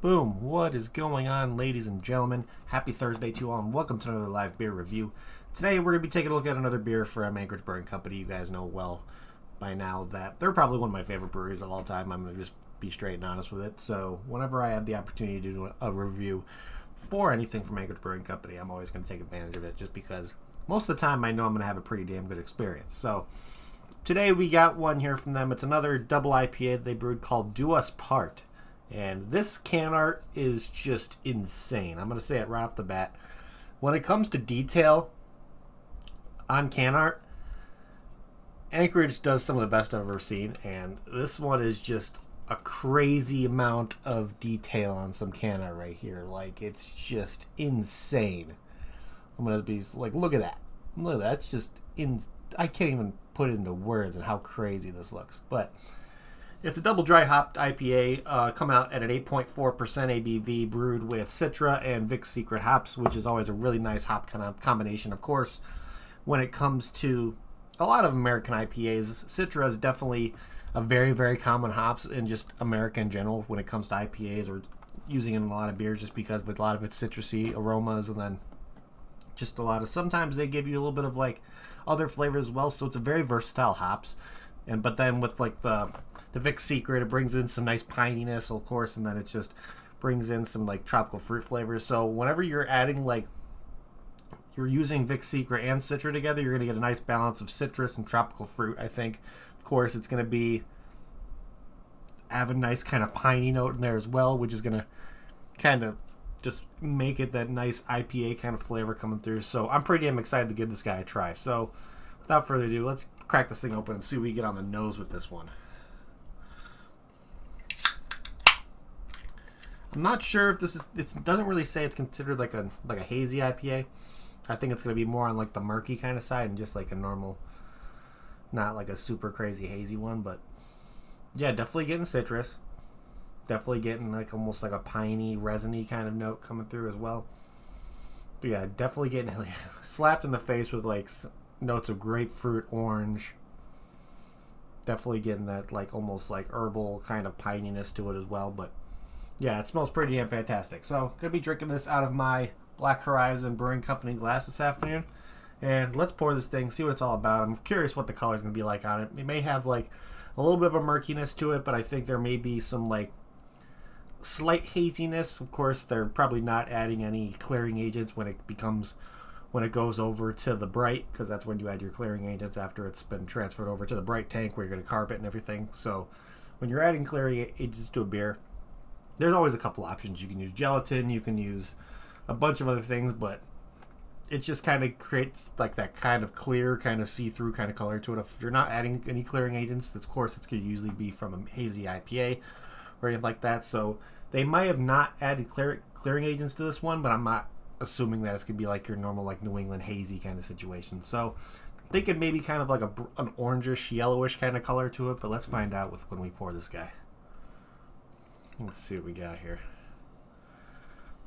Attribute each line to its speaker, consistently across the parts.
Speaker 1: Boom! What is going on, ladies and gentlemen? Happy Thursday to you all, and welcome to another live beer review. Today, we're going to be taking a look at another beer from Anchorage Brewing Company. You guys know well by now that they're probably one of my favorite breweries of all time. I'm going to just be straight and honest with it. So, whenever I have the opportunity to do a review for anything from Anchorage Brewing Company, I'm always going to take advantage of it, just because most of the time I know I'm going to have a pretty damn good experience. So, today we got one here from them. It's another double IPA that they brewed called Do Us Part. And this can art is just insane. I'm going to say it right off the bat. When it comes to detail on can art, Anchorage does some of the best I've ever seen. And this one is just a crazy amount of detail on some can art right here. Like, it's just insane. I'm going to be like, look at that. Look at that. It's just I can't even put it into words and how crazy this looks. But it's a double dry hopped IPA, come out at an 8.4% ABV, brewed with Citra and Vic's Secret hops, which is always a really nice hop kind of combination. Of course, when it comes to a lot of American IPAs, Citra is definitely a very, very common hops in just America in general when it comes to IPAs or using it in a lot of beers, just because of a lot of its citrusy aromas, and then just a lot of, sometimes they give you a little bit of like other flavors as well, so it's a very versatile hops. But then with like the Vic's Secret, it brings in some nice pininess, of course, and then it just brings in some like tropical fruit flavors. So whenever you're adding you're using Vic's Secret and Citra together, you're going to get a nice balance of citrus and tropical fruit. I think, of course, it's going to have a nice kind of piney note in there as well, which is going to kind of just make it that nice IPA kind of flavor coming through. So I'm pretty damn excited to give this guy a try. So without further ado, let's crack this thing open and see what we get on the nose with this one. I'm not sure if this is. It doesn't really say it's considered like a hazy IPA. I think it's going to be more on like the murky kind of side and just like a normal, not like a super crazy hazy one. But yeah, definitely getting citrus. Definitely getting like almost like a piney, resiny kind of note coming through as well. But yeah, definitely getting like, slapped in the face with like notes of grapefruit, orange. Definitely getting that like almost like herbal kind of pininess to it as well. But yeah, it smells pretty damn fantastic. So gonna be drinking this out of my Black Horizon Brewing Company glass this afternoon. And let's pour this thing, see what it's all about. I'm curious what the color is gonna be like on it. It may have like a little bit of a murkiness to it, but I think there may be some like slight haziness. Of course, they're probably not adding any clearing agents when it goes over to the bright, because that's when you add your clearing agents after it's been transferred over to the bright tank where you're going to carb it and everything. So when you're adding clearing agents to a beer, there's always a couple options. You can use gelatin, you can use a bunch of other things, but it just kind of creates like that kind of clear, kind of see-through kind of color to it. If you're not adding any clearing agents, of course it's going to usually be from a hazy IPA or anything like that. So they might have not added clearing agents to this one, but I'm not assuming that it's going to be like your normal like New England hazy kind of situation. So I'm thinking maybe kind of like an orangish, yellowish kind of color to it, but let's find out when we pour this guy. Let's see what we got here.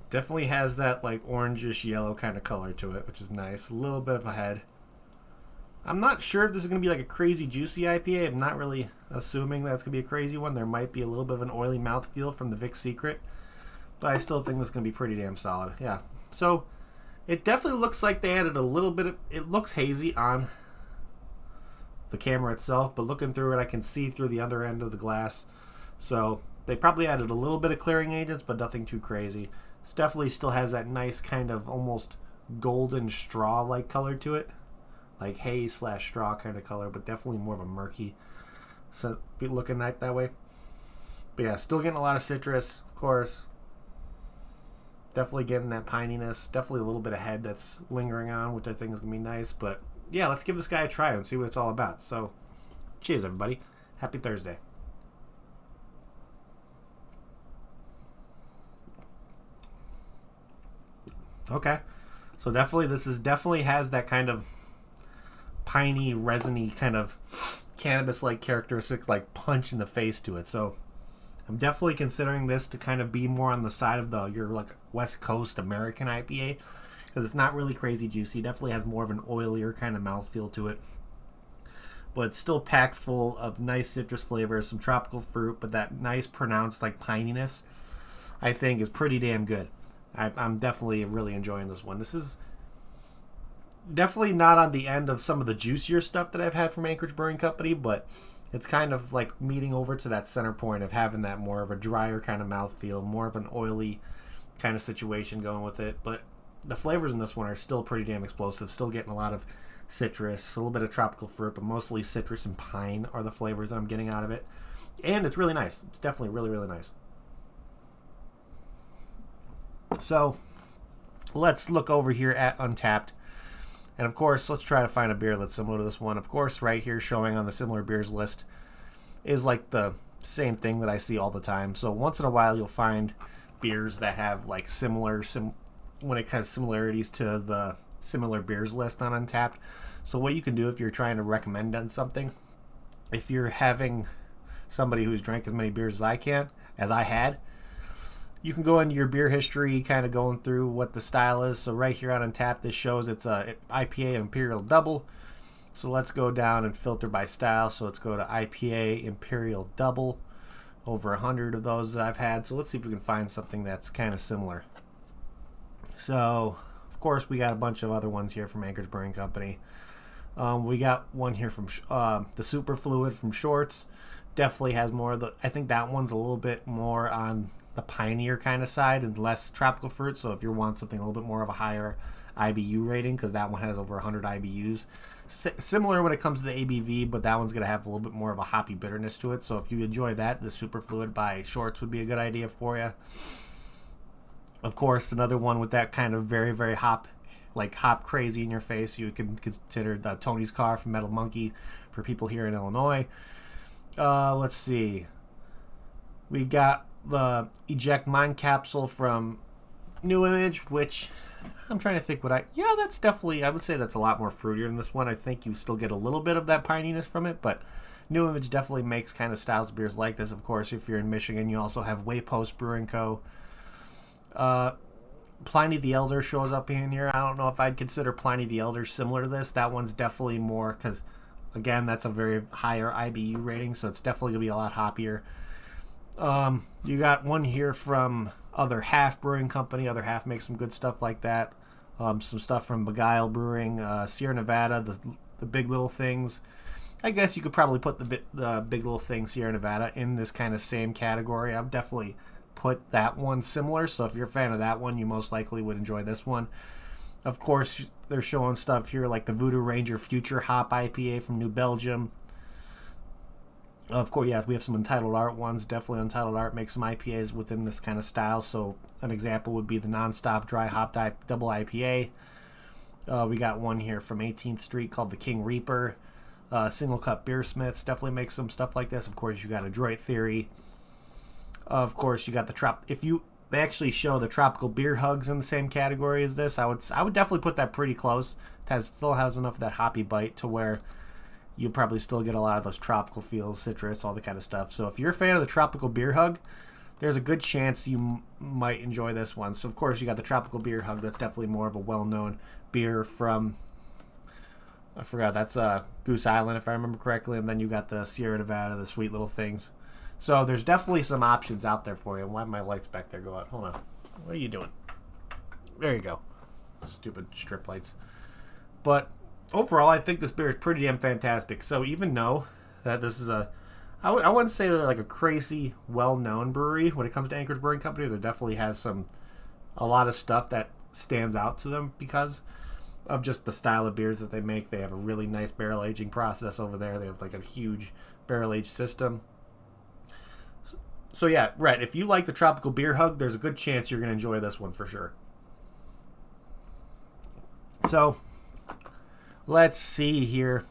Speaker 1: Definitely has that like orangish yellow kind of color to it, which is nice. A little bit of a head. I'm not sure if this is going to be like a crazy juicy IPA. I'm not really assuming that's going to be a crazy one. There might be a little bit of an oily mouthfeel from the Vic's Secret, but I still think this is going to be pretty damn solid. Yeah. So it definitely looks like they added a little bit of, it looks hazy on the camera itself, but looking through it, I can see through the other end of the glass. So they probably added a little bit of clearing agents, but nothing too crazy. This definitely still has that nice kind of almost golden straw-like color to it. Like haze/straw kind of color, but definitely more of a murky, so looking at that way. But yeah, still getting a lot of citrus, of course. Definitely getting that pininess. Definitely a little bit of head that's lingering on, which I think is going to be nice. But yeah, let's give this guy a try and see what it's all about. So, cheers, everybody. Happy Thursday. Okay. So definitely has that kind of piney, resiny kind of cannabis-like characteristics, like punch in the face to it. So I'm definitely considering this to kind of be more on the side of your like West Coast American IPA, because it's not really crazy juicy. Definitely has more of an oilier kind of mouthfeel to it, but it's still packed full of nice citrus flavors, some tropical fruit, but that nice pronounced like pininess. I think is pretty damn good. I'm definitely really enjoying this one. This is definitely not on the end of some of the juicier stuff that I've had from Anchorage Brewing Company, but it's kind of like meeting over to that center point of having that more of a drier kind of mouthfeel, more of an oily kind of situation going with it. But the flavors in this one are still pretty damn explosive, still getting a lot of citrus, a little bit of tropical fruit, but mostly citrus and pine are the flavors that I'm getting out of it. And it's really nice. It's definitely really, really nice. So let's look over here at Untappd. And of course, let's try to find a beer that's similar to this one. Of course, right here showing on the similar beers list is like the same thing that I see all the time. So once in a while, you'll find beers that have like when it has similarities to the similar beers list on Untappd. So what you can do if you're trying to recommend on something, if you're having somebody who's drank as many beers as I had, you can go into your beer history, kind of going through what the style is. So right here on Untappd, this shows it's a IPA Imperial Double. So let's go down and filter by style. So let's go to IPA Imperial Double. Over 100 of those that I've had. So let's see if we can find something that's kind of similar. So, of course, we got a bunch of other ones here from Anchorage Brewing Company. We got one here from the Super Fluid from Shorts. Definitely has more of the... I think that one's a little bit more on the pineier kind of side and less tropical fruit. So if you want something a little bit more of a higher IBU rating, because that one has over 100 IBUs. Similar when it comes to the ABV, but that one's going to have a little bit more of a hoppy bitterness to it. So if you enjoy that, the Super Fluid by Shorts would be a good idea for you. Of course, another one with that kind of very, very hop crazy in your face, you can consider the Tony's Car from Metal Monkey for people here in Illinois. Let's see. We got the Eject Mind Capsule from New Image, which I'm trying to think that's definitely, I would say that's a lot more fruitier than this one. I think you still get a little bit of that pininess from it, but New Image definitely makes kind of styles of beers like this. Of course, if you're in Michigan, you also have Waypost Brewing Co. Pliny the Elder shows up in here. I don't know if I'd consider Pliny the Elder similar to this. That one's definitely more, because again, that's a very higher IBU rating, so it's definitely going to be a lot hoppier. You got one here from Other Half Brewing Company. Other Half makes some good stuff like that. Some stuff from Beguile Brewing, Sierra Nevada, the Big Little Things. I guess you could probably put the Big Little Thing Sierra Nevada in this kind of same category. I've definitely put that one similar, so if you're a fan of that one, you most likely would enjoy this one. Of course, they're showing stuff here like the Voodoo Ranger Future Hop IPA from New Belgium. Of course, yeah, we have some Untitled Art ones. Definitely Untitled Art makes some IPAs within this kind of style. So an example would be the Nonstop Dry Hop Double IPA. We got one here from 18th Street called the King Reaper. Single Cup Beersmiths definitely makes some stuff like this. Of course, you got Adroit Theory. Of course, you got the they actually show the Tropical Beer Hugs in the same category as this, I would definitely put that pretty close. It still has enough of that hoppy bite to where you probably still get a lot of those tropical feels, citrus, all the kind of stuff. So if you're a fan of the Tropical Beer Hug, there's a good chance you might enjoy this one. So of course you got the Tropical Beer Hug. That's definitely more of a well-known beer from, I forgot, that's Goose Island if I remember correctly. And then you got the Sierra Nevada, the Sweet Little Things. So there's definitely some options out there for you. Why my lights back there go out? Hold on. What are you doing? There you go. Stupid strip lights. But overall, I think this beer is pretty damn fantastic. So even though that this is I wouldn't say they're like a crazy well-known brewery when it comes to Anchorage Brewing Company. There definitely has a lot of stuff that stands out to them because of just the style of beers that they make. They have a really nice barrel aging process over there. They have like a huge barrel age system. So yeah, right. If you like the Tropical Beer Hug, there's a good chance you're going to enjoy this one for sure. So let's see here.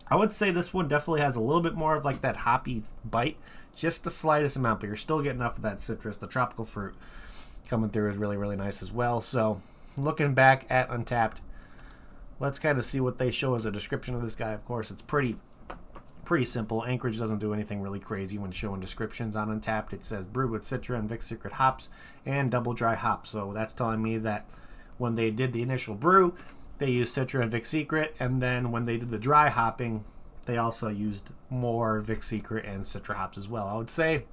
Speaker 1: I would say this one definitely has a little bit more of like that hoppy bite, just the slightest amount, but you're still getting enough of that citrus. The tropical fruit coming through is really, really nice as well. So looking back at Untappd, let's kind of see what they show as a description of this guy. Of course, it's pretty simple. Anchorage doesn't do anything really crazy when showing descriptions on Untappd. It says brewed with Citra and Vic Secret hops and double dry hops. So that's telling me that when they did the initial brew, they used Citra and Vic Secret, and then when they did the dry hopping, they also used more Vic Secret and Citra hops as well. I would say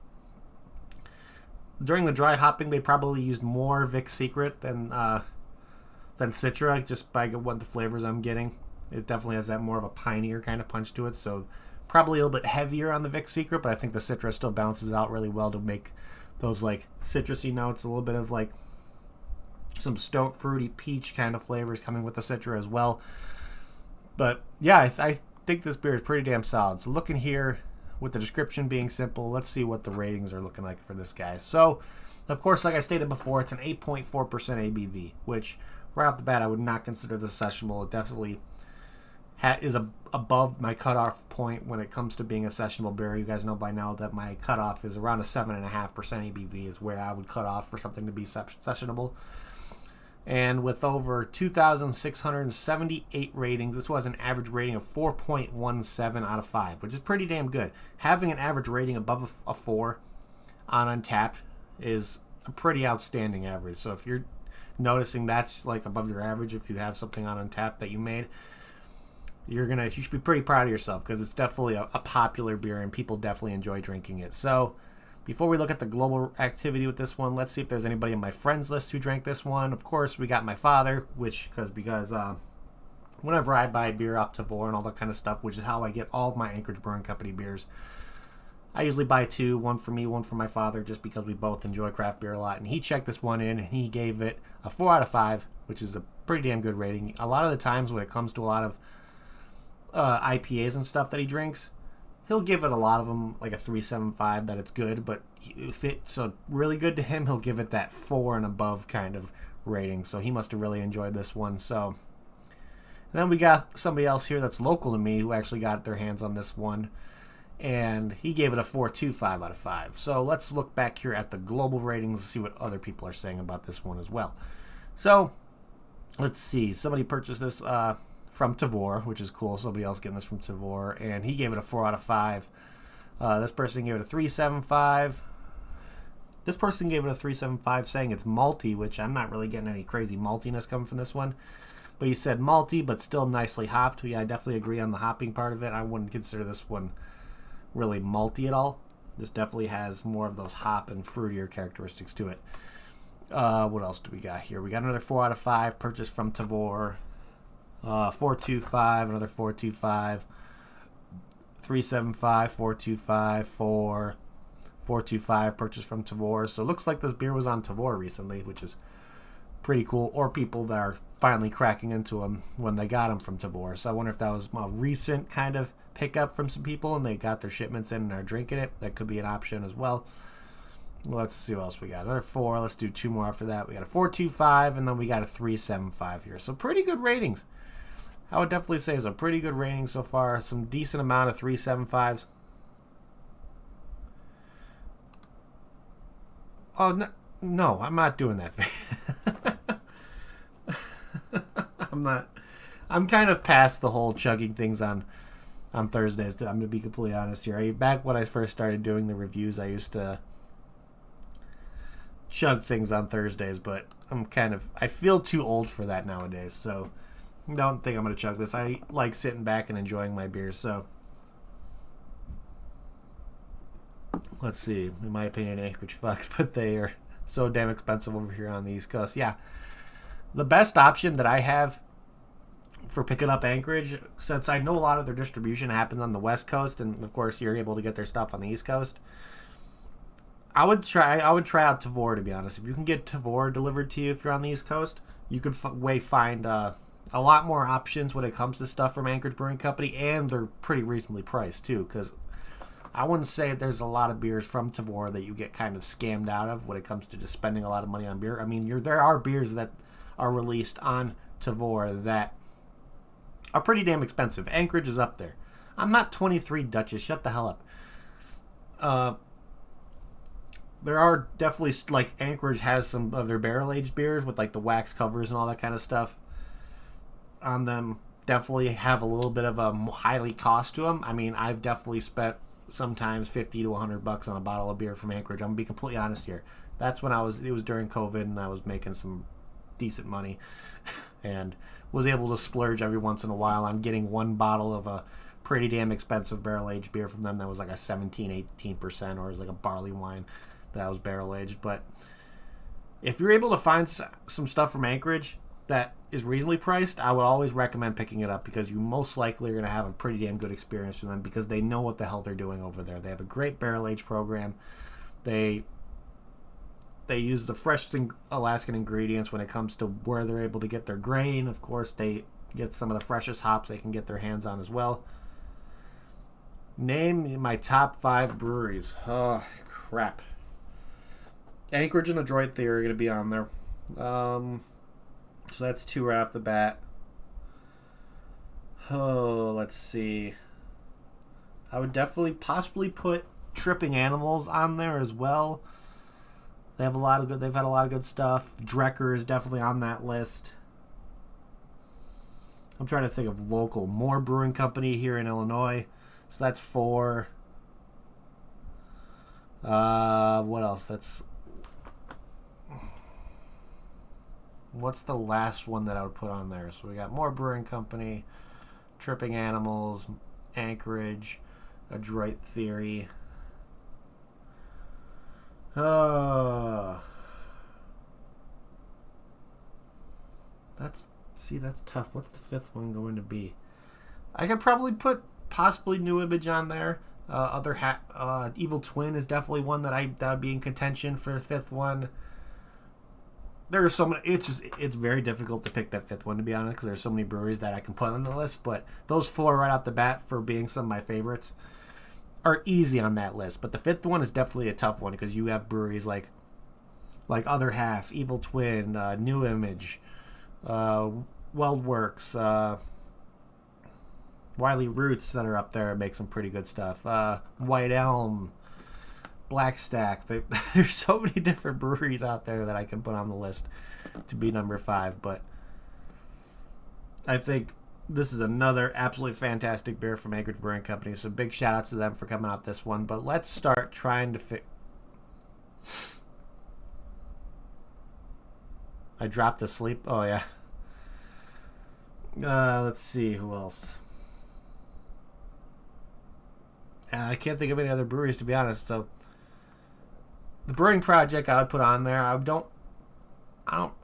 Speaker 1: during the dry hopping, they probably used more Vic Secret than Citra, just by what the flavors I'm getting. It definitely has that more of a pineier kind of punch to it, so probably a little bit heavier on the Vic Secret, but I think the Citra still balances out really well to make those like citrusy notes, a little bit of like some stone fruity peach kind of flavors coming with the Citra as well. But yeah, I think this beer is pretty damn solid. So looking here, with the description being simple, let's see what the ratings are looking like for this guy. So, of course, like I stated before, it's an 8.4% ABV, which right off the bat I would not consider this sessionable. It definitely is above my cutoff point when it comes to being a sessionable beer. You guys know by now that my cutoff is around a 7.5% ABV is where I would cut off for something to be sessionable. And with over 2,678 ratings, this was an average rating of 4.17 out of 5, which is pretty damn good. Having an average rating above a 4 on Untappd is a pretty outstanding average. So if you're noticing that's like above your average, if you have something on Untappd that you made, you should be pretty proud of yourself, because it's definitely a popular beer and people definitely enjoy drinking it. So before we look at the global activity with this one, let's see if there's anybody on my friends list who drank this one. Of course, we got my father, because whenever I buy beer off Tavour and all that kind of stuff, which is how I get all of my Anchorage Brewing Company beers, I usually buy two, one for me, one for my father, just because we both enjoy craft beer a lot. And he checked this one in, and he gave it a 4 out of 5, which is a pretty damn good rating. A lot of the times when it comes to a lot of IPAs and stuff that he drinks, he'll give it a lot of them like a 3.75 that it's good, but if it's really good to him, he'll give it that 4 and above kind of rating. So he must have really enjoyed this one. So and then we got somebody else here that's local to me who actually got their hands on this one, and he gave it a 4.25 out of 5. So let's look back here at the global ratings and see what other people are saying about this one as well. So let's see. Somebody purchased this from Tavour, which is cool. Somebody else getting this from Tavour, and he gave it a 4 out of 5. This person gave it a 3.75. This person gave it a 3.75, saying it's malty, which I'm not really getting any crazy maltiness coming from this one. But he said malty, but still nicely hopped. Yeah, I definitely agree on the hopping part of it. I wouldn't consider this one really malty at all. This definitely has more of those hop and fruitier characteristics to it. What else do we got here? We got another 4 out of 5 purchased from Tavour. 4.25, another 4.25, 3.75, 4.25, 4, 4.25 purchased from Tavour. So it looks like this beer was on Tavour recently, which is pretty cool. Or people that are finally cracking into them when they got them from Tavour. So I wonder if that was a recent kind of pickup from some people and they got their shipments in and are drinking it. That could be an option as well. Let's see what else we got. Another 4. Let's do 2 more after that. We got a 4.25 and then we got a 3.75 here. So pretty good ratings. I would definitely say it's a pretty good rating so far. Some decent amount of 3.75s. Oh, no, I'm not doing that. I'm not. I'm kind of past the whole chugging things on Thursdays. I'm going to be completely honest here. Back when I first started doing the reviews, I used to chug things on Thursdays, but I feel too old for that nowadays, so don't think I'm going to chug this. I like sitting back and enjoying my beers, so let's see. In my opinion, Anchorage fucks, but they are so damn expensive over here on the East Coast. Yeah. The best option that I have for picking up Anchorage, since I know a lot of their distribution happens on the West Coast, and of course you're able to get their stuff on the East Coast, I would try out Tavour, to be honest. If you can get Tavour delivered to you if you're on the East Coast, you could find a lot more options when it comes to stuff from Anchorage Brewing Company, and they're pretty reasonably priced too, because I wouldn't say there's a lot of beers from Tavour that you get kind of scammed out of when it comes to just spending a lot of money on beer. I mean, there are beers that are released on Tavour that are pretty damn expensive. Anchorage is up there. I'm not 23 Dutchess. Shut the hell up. There are definitely, like, Anchorage has some of their barrel-aged beers with, like, the wax covers and all that kind of stuff on them. Definitely have a little bit of a highly cost to them. I mean, I've definitely spent sometimes $50 to $100 on a bottle of beer from Anchorage. I'm going to be completely honest here. That's when it was during COVID, and I was making some decent money and was able to splurge every once in a while on getting one bottle of a pretty damn expensive barrel-aged beer from them that was like a 17-18%, or is like a barley wine. that was barrel aged. But if you're able to find some stuff from Anchorage that is reasonably priced, I would always recommend picking it up, because you most likely are going to have a pretty damn good experience from them, because they know what the hell they're doing over there. They have a great barrel age program. They use the fresh Alaskan ingredients when it comes to where they're able to get their grain. Of course, they get some of the freshest hops they can get their hands on as well. Name my top 5 breweries. Oh, crap. Anchorage and Adroit Theory are going to be on there. So that's 2 right off the bat. Oh, let's see. I would definitely possibly put Tripping Animals on there as well. They've had a lot of good stuff. Drecker is definitely on that list. I'm trying to think of local. More Brewing Company here in Illinois. So that's 4. What else? What's the last one that I would put on there? So we got More Brewing Company, Tripping Animals, Anchorage, Adroit Theory. That's tough. What's the 5th one going to be? I could probably put possibly New Image on there. Evil Twin is definitely one that would be in contention for the 5th one. There are so many. It's very difficult to pick that 5th one, to be honest, because there's so many breweries that I can put on the list. But those 4 right off the bat, for being some of my favorites, are easy on that list. But the 5th one is definitely a tough one, because you have breweries like Other Half, Evil Twin, New Image, Weldworks, Wiley Roots that are up there and make some pretty good stuff. White Elm, Black Stack. There's so many different breweries out there that I can put on the list to be number 5. But I think this is another absolutely fantastic beer from Anchorage Brewing Company. So big shout outs to them for coming out this one. But let's start trying to I dropped asleep. Oh, yeah. Let's see. Who else? I can't think of any other breweries, to be honest. So the Brewing Project I would put on there.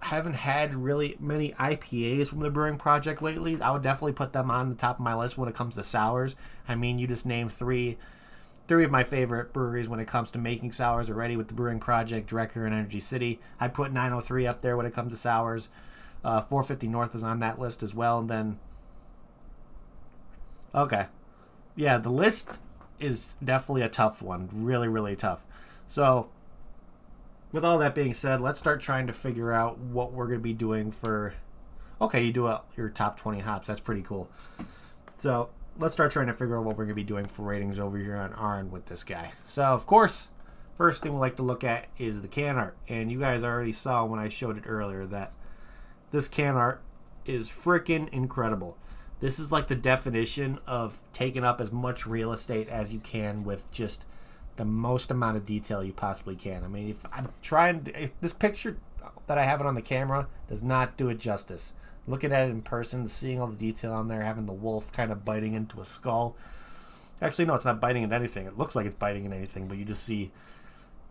Speaker 1: Haven't had really many IPAs from the Brewing Project lately. I would definitely put them on the top of my list when it comes to sours. I mean, you just named three of my favorite breweries when it comes to making sours already, with the Brewing Project, Drecker, and Energy City. I'd put 903 up there when it comes to sours. 450 North is on that list as well. And then, okay, yeah, the list is definitely a tough one. Really, really tough. So with all that being said, let's start trying to figure out what we're going to be doing for... Okay, you do your top 20 hops. That's pretty cool. So let's start trying to figure out what we're going to be doing for ratings over here on Arn with this guy. So, of course, first thing we like to look at is the can art. And you guys already saw when I showed it earlier that this can art is freaking incredible. This is like the definition of taking up as much real estate as you can with just the most amount of detail you possibly can. I mean, if I'm trying, this picture that I have it on the camera does not do it justice. Looking at it in person, seeing all the detail on there, having the wolf kind of biting into a skull. Actually, no, it's not biting into anything. It looks like it's biting into anything, but you just see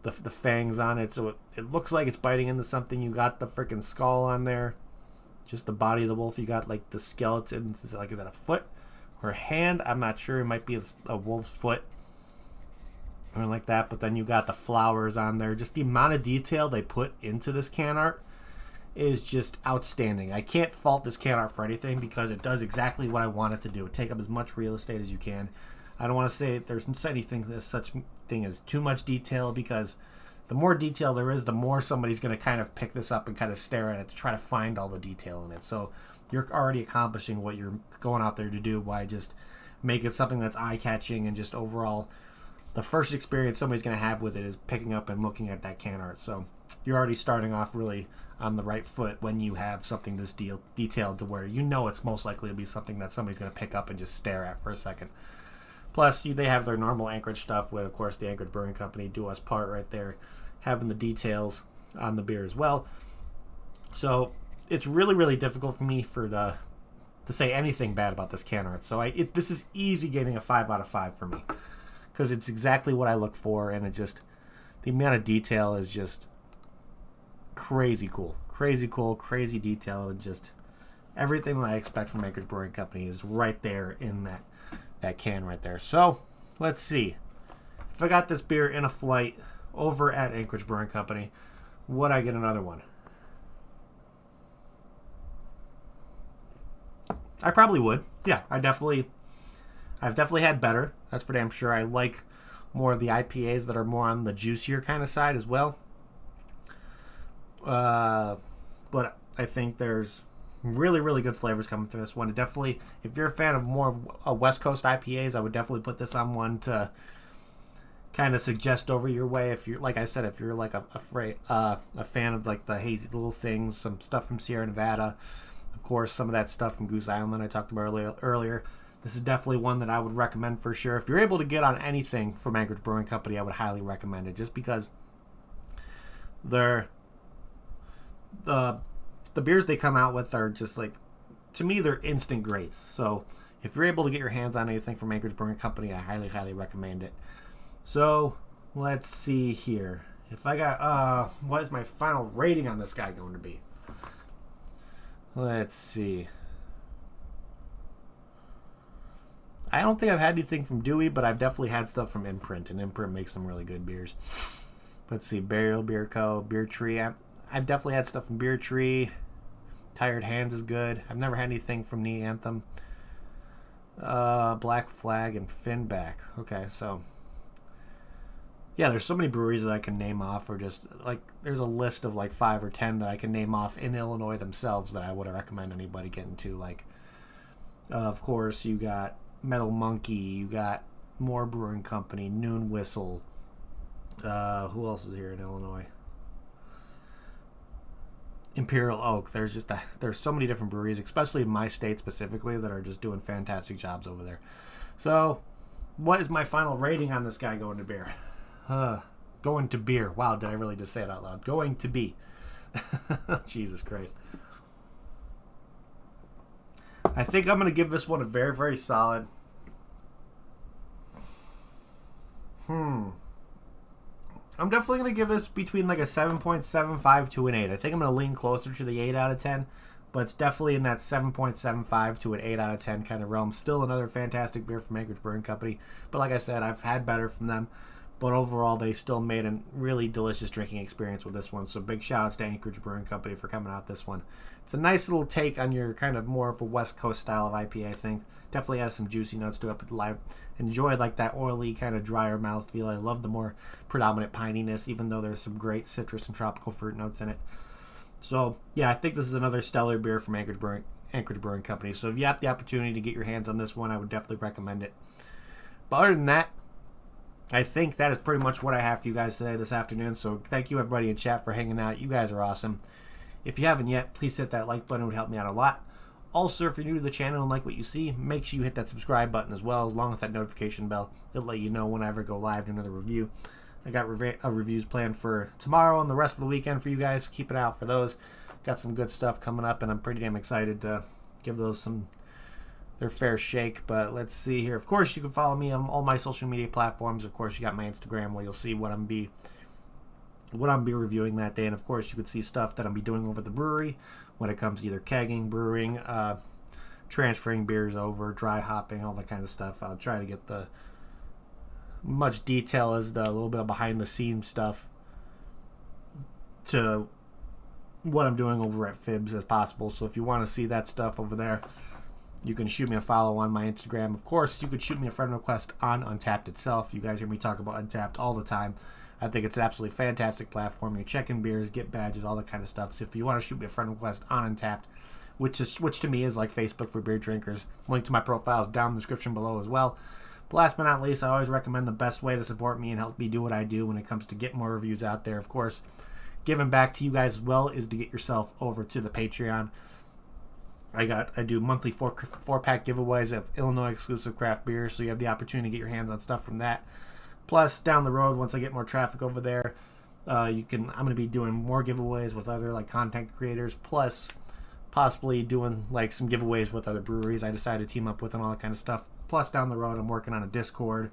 Speaker 1: the fangs on it, so it looks like it's biting into something. You got the freaking skull on there. Just the body of the wolf. You got like the skeleton. Is that a foot or a hand? I'm not sure. It might be a wolf's foot or like that. But then you got the flowers on there. Just the amount of detail they put into this can art is just outstanding. I can't fault this can art for anything, because it does exactly what I want it to do. Take up as much real estate as you can. I don't want to say there's such thing as too much detail, because the more detail there is, the more somebody's going to kind of pick this up and kind of stare at it to try to find all the detail in it. So you're already accomplishing what you're going out there to do by just making something that's eye-catching, and just overall the first experience somebody's going to have with it is picking up and looking at that can art. So you're already starting off really on the right foot when you have something this detailed to where you know it's most likely to be something that somebody's going to pick up and just stare at for a second. Plus, they have their normal Anchorage stuff with, of course, the Anchorage Brewing Company do us part right there, having the details on the beer as well. So it's really, really difficult for me to say anything bad about this can art. So this is easy getting a 5 out of 5 for me, because it's exactly what I look for, and the amount of detail is just crazy cool. Crazy cool, crazy detail, and just everything that I expect from Anchorage Brewing Company is right there in that can right there. So, let's see. If I got this beer in a flight over at Anchorage Brewing Company, would I get another one? I probably would. Yeah, I've definitely had better. That's for damn sure. I like more of the IPAs that are more on the juicier kind of side as well. But I think there's really, really good flavors coming through this one. It definitely, if you're a fan of more of West Coast IPAs, I would definitely put this on one to kind of suggest over your way. If you're, like I said, if you're like a fan of like the hazy little things, some stuff from Sierra Nevada, of course, some of that stuff from Goose Island I talked about earlier. This is definitely one that I would recommend for sure. If you're able to get on anything from Anchorage Brewing Company, I would highly recommend it, just because the beers they come out with are just like, to me, they're instant greats. So if you're able to get your hands on anything from Anchorage Brewing Company, I highly, highly recommend it. So let's see here. If I got, what is my final rating on this guy going to be? Let's see. I don't think I've had anything from Dewey, but I've definitely had stuff from Imprint, and Imprint makes some really good beers. Let's see. Burial Beer Co., Beer Tree. I've definitely had stuff from Beer Tree. Tired Hands is good. I've never had anything from Knee Anthem. Black Flag and Finback. Okay, so yeah, there's so many breweries that I can name off, or just like there's a list of like 5 or 10 that I can name off in Illinois themselves that I would recommend anybody getting to. Like, of course, you got Metal Monkey, you got Moore Brewing Company, Noon Whistle. Who else is here in Illinois? Imperial Oak. There's so many different breweries, especially in my state specifically, that are just doing fantastic jobs over there. So, what is my final rating on this guy going to beer? Going to beer. Wow, did I really just say it out loud? Going to be. Jesus Christ. I think I'm going to give this one a very, very solid. I'm definitely going to give this between like a 7.75 to an 8. I think I'm going to lean closer to the 8 out of 10, but it's definitely in that 7.75 to an 8 out of 10 kind of realm. Still another fantastic beer from Anchorage Brewing Company, but like I said, I've had better from them, but overall they still made a really delicious drinking experience with this one. So big shout outs to Anchorage Brewing Company for coming out this one. It's a nice little take on your kind of more of a West Coast style of IPA, I think. Definitely has some juicy notes to it, but I enjoy like that oily kind of drier mouthfeel. I love the more predominant pininess, even though there's some great citrus and tropical fruit notes in it. So yeah, I think this is another stellar beer from Anchorage Brewing Company. So if you have the opportunity to get your hands on this one, I would definitely recommend it. But other than that, I think that is pretty much what I have for you guys today, this afternoon. So thank you everybody in chat for hanging out. You guys are awesome. If you haven't yet, please hit that like button. It would help me out a lot. Also, if you're new to the channel and like what you see, make sure you hit that subscribe button as well, along with that notification bell. It'll let you know whenever I go live to another review. I got reviews planned for tomorrow and the rest of the weekend for you guys. Keep an eye out for those. Got some good stuff coming up, and I'm pretty damn excited to give those their fair shake. But let's see here. Of course, you can follow me on all my social media platforms. Of course, you got my Instagram where you'll see what I'm be reviewing that day, and of course, you could see stuff that I'll be doing over the brewery when it comes to either kegging, brewing, transferring beers over, dry hopping, all that kind of stuff. I'll try to get the much detail as the little bit of behind the scenes stuff to what I'm doing over at Fibs as possible. So if you want to see that stuff over there, you can shoot me a follow on my Instagram. Of course, you could shoot me a friend request on Untappd itself. You guys hear me talk about Untappd all the time. I think it's an absolutely fantastic platform. You check in beers, get badges, all that kind of stuff. So if you want to shoot me a friend request on Untappd, which to me is like Facebook for beer drinkers, link to my profile is down in the description below as well. But last but not least, I always recommend the best way to support me and help me do what I do when it comes to get more reviews out there. Of course, giving back to you guys as well is to get yourself over to the Patreon. I do monthly four-pack giveaways of Illinois exclusive craft beers, so you have the opportunity to get your hands on stuff from that. Plus, down the road, once I get more traffic over there, I'm going to be doing more giveaways with other like content creators, plus possibly doing like some giveaways with other breweries I decided to team up with and all that kind of stuff. Plus, down the road, I'm working on a Discord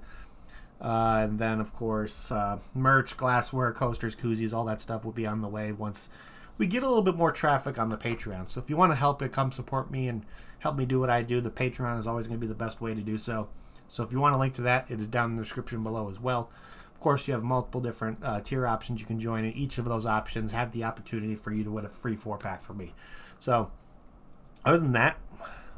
Speaker 1: And then, of course, merch, glassware, coasters, koozies, all that stuff will be on the way once we get a little bit more traffic on the Patreon. So if you want to help it, come support me and help me do what I do. The Patreon is always going to be the best way to do so. So if you want a link to that, it is down in the description below as well. Of course, you have multiple different tier options you can join, and each of those options have the opportunity for you to win a free 4-pack from me. So other than that,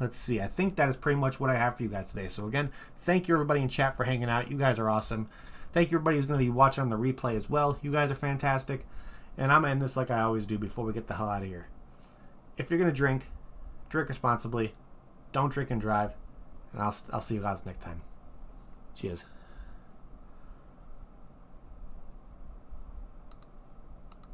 Speaker 1: let's see. I think that is pretty much what I have for you guys today. So again, thank you everybody in chat for hanging out. You guys are awesome. Thank you everybody who's going to be watching on the replay as well. You guys are fantastic. And I'm going to end this like I always do before we get the hell out of here. If you're going to drink responsibly. Don't drink and drive. And I'll see you guys next time. Cheers.